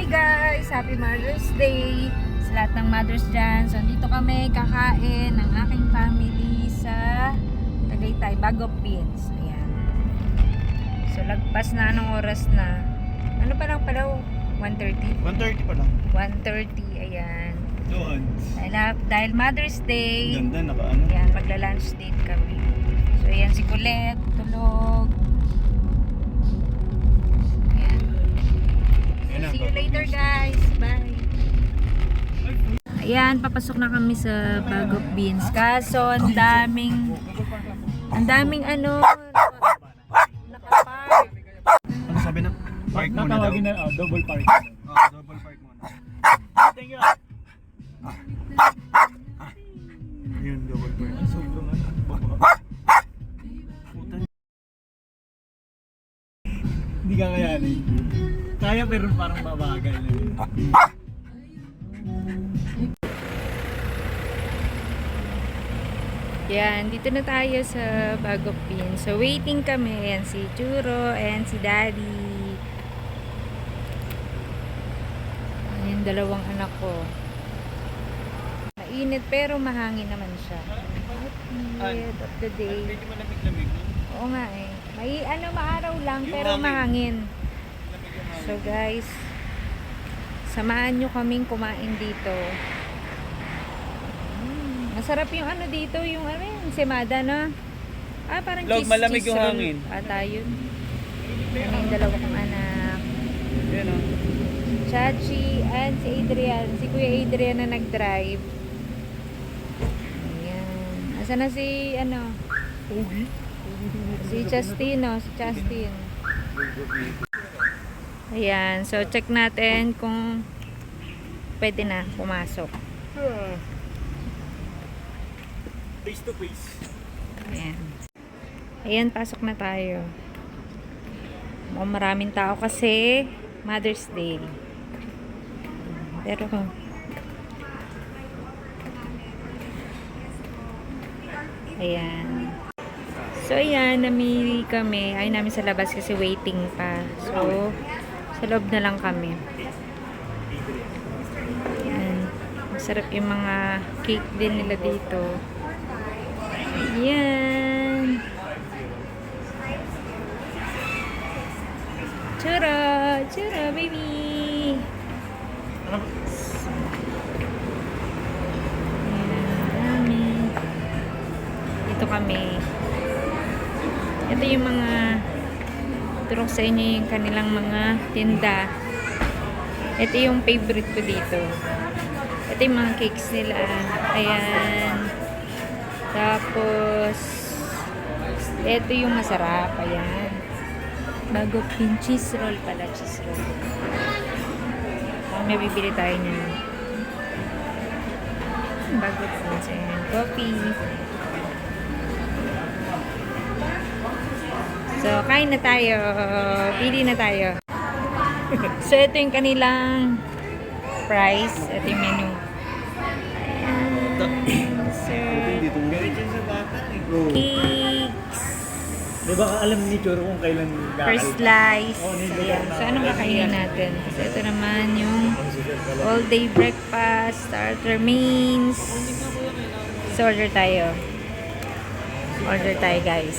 Hi guys! Happy Mother's Day! Sa lahat ng mothers dyan. So, dito kami kakain ng aking family sa Tagaytay, Bagop Beans. Ayan. So, lagpas na anong oras na. Ano pa lang pala? 1:30? 1:30 pa lang. 1:30, ayan. Doon. Dahil Mother's Day, Ganda, naka-ano. ayan, magla-lunch date kami. So, ayan si Colette, tulog. See you later guys. Bye. Ayan, papasok na kami sa Bagop Beans. Kaso, ang daming ano, nakapark. Ano sabi na? Park muna daw. Natawagin na, double park. Double park muna. Thank you. Yun, double park. Sobrang ano. Putan. Hindi ka kayanin. Kaya pero parang babagal na yun. Yan, dito na tayo sa Bagop Beans. So, waiting kami. Yan si Churo and si Daddy. Ayan, dalawang anak ko. Mainit pero mahangin naman siya. Heat of the day. Medyo malamig-lamig. Oo nga eh. May ano, maaraw lang Yung pero hangin. mahangin. So guys, samahan nyo kaming kumain dito. Masarap yung ano dito, yung ano yung semada na. Ah, parang Log, malamig yung roll hangin. ata yun. Yung dalawa kong anak. Yan o. Chachi and si Adrian. Si Kuya Adrian na nag-drive. Ayan. Asa na si ano? Pogi? Si Chastino. Si Chastin. Ayan. So, check natin kung pwede na pumasok. Face to face. Ayan. Ayan, pasok na tayo. Mukhang maraming tao kasi Mother's Day. Pero ayan. So ayan, namili kami. Ay namin sa labas kasi waiting pa. So sa loob na lang kami. Ayan. Masarap yung mga cake din nila dito. Ayan. Churo! Churo, baby! Ayan, dito kami. Ito yung mga turok sa inyo yung kanilang mga tinda. Ito yung favorite ko dito. Ito yung mga cakes nila. Ayan. Tapos ito yung masarap. Ayan. Bagop Beans cheese roll pala. Cheese roll. May bibili tayo niyan. Bagop Beans. Ayan. Coffee. So, kain na tayo. Pili na tayo. So, ito yung kanilang price. Ito yung menu. Ayan. Sir. Galit yun sa bata eh. Cakes. Di ba alam ni Choro kung kailan First slice. Oh, nito Ayan. yan. So, anong kakainin natin? So, ito naman yung all day breakfast, starter mains. So, order tayo. Order tayo, guys.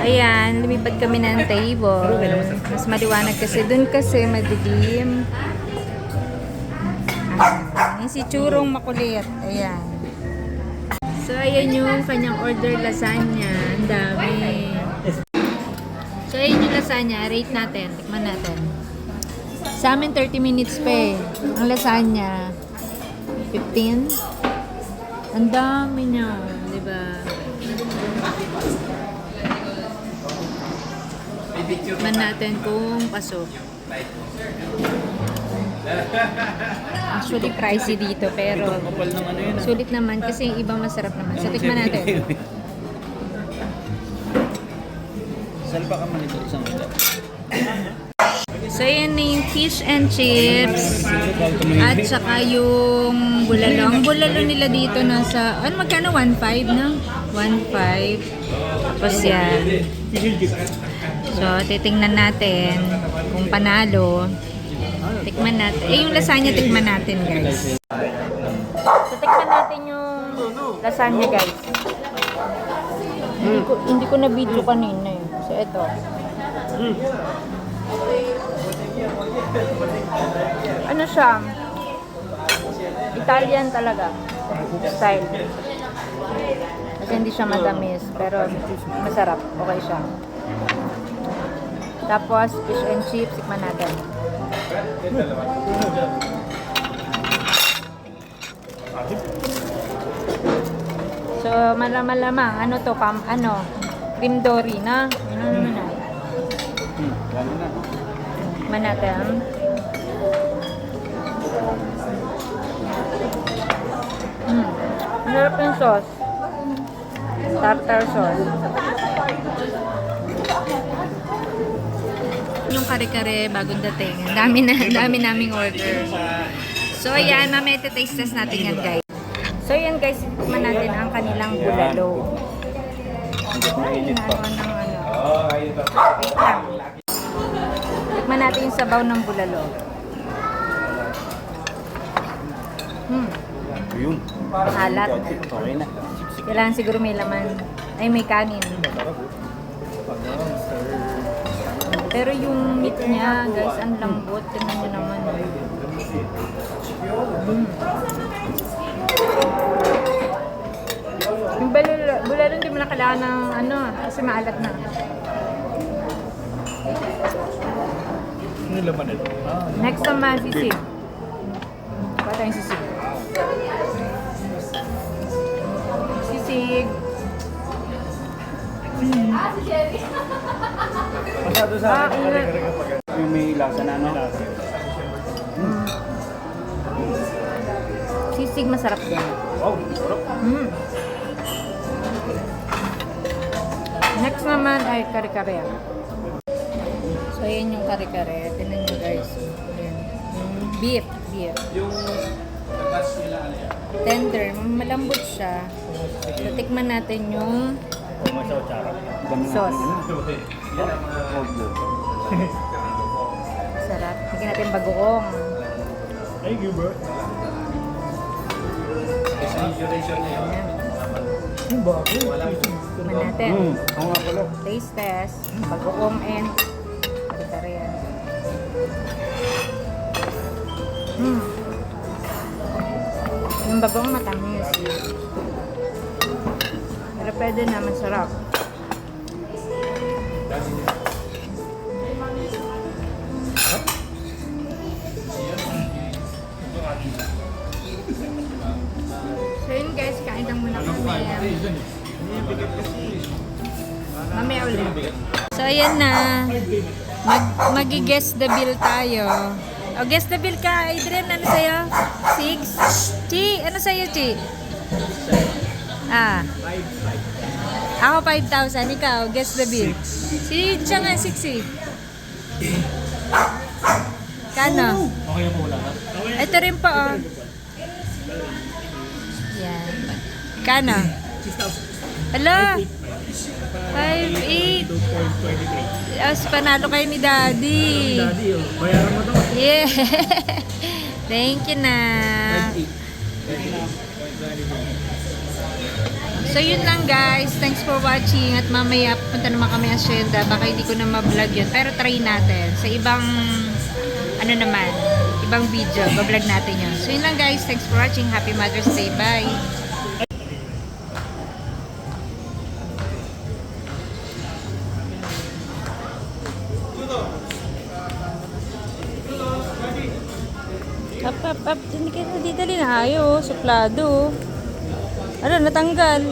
Ayan, lumipad kami ng table. Mas maliwanag kasi. Dun kasi madilim. Yung si Churong makulit. Ayan. So, ayan yung kanyang order lasagna. Ang dami. So, ayan yung lasagna. Rate natin. Tikman natin. Sa amin, 30 minutes pa eh. Ang lasagna, 15. Ang dami niya. Diba? Tikman natin kung pasok. Actually, pricey dito, pero Kapal ng ano yun. sulit naman kasi yung iba masarap naman. So, tikman natin. Salpa ka man ito, isang ulit. So, yun na yung fish and chips. At saka yung bulalo. Ang bulalo nila dito nasa, ano magkano? 1.5 na? 1.5. Tapos yan. So, titingnan natin kung panalo. Tikman natin. Yung lasagna tikman natin, guys. So, tikman natin yung lasagna, guys. Hindi ko na video kanina eh. So, ito. Ano siya? Italian talaga. Style. Kasi hindi siya matamis, pero masarap. Okay siya. Tapos, fish and chips, tikman natin. So, malamang, ano to, cream dory na. Ano na. Gano'n na. Tikman natin. Masarap yung sauce. Tartar sauce. Yung kare-kare bagong dating. Ang dami naming order. So, ayan, mamaya taste test natin yan, guys. So, ayan, guys, tikman natin ang kanilang bulalo. Mainit pa. Wait lang. Tikman natin yung sabaw ng bulalo. Yun. Halat. Okay na. Kailangan siguro may laman. Ay, may kanin. Pero yung meat niya, guys, ang lambot. Tingnan nyo naman. Yung bulalo, hindi mo na kailangan ng ano, kasi maalat na. Ano laman ito? Next naman, sisig. Kuha tayong sisig. Sisig. Masyado sa akin. Kare-kare kapag Yung may lasa na ano. Sisig masarap din. Wow, sarap. Next naman ay kare-kare. So, ayan yung kare-kare. Tignan nyo, guys. Ayan. Yung beef. Tender. Malambot siya. So, tikman natin yung sauce. Sarap. Tignan natin bagoong. Thank you, bro. Ayan. Tikman natin. Oo nga pala. Taste test. Bagoong and kare-kare. Yung bagoong matamis. Pero pwede na, masarap. So yun guys, kain lang muna kami. Mamaya ulit. So ayan na. Magi-guess the bill tayo. O, guess the bill ka, Adrian. Ano sa'yo? 6? Chi, ano sa'yo, Chi? Ako 5,000. Ikaw, guess the bill. Si Cha nga, 6 eh. Kano? Okay na po wala na? Ito rin po, oh. Yan. Kano? Hala! 5.8. 2.23. As panalo kayo ni Daddy. Daddy, oh. Bayaran mo to. Yeah. Thank you na. So yun lang guys. Thanks for watching. At mamaya punta naman kami Hacienda. Baka hindi ko na ma-vlog yun. Pero try natin. Sa ibang ano naman, ibang video. Ba-vlog natin yun. So yun lang guys. Thanks for watching. Happy Mother's Day. Bye. Up. Hindi ka na didali na. Ayo, suplado. Ano, natanggal.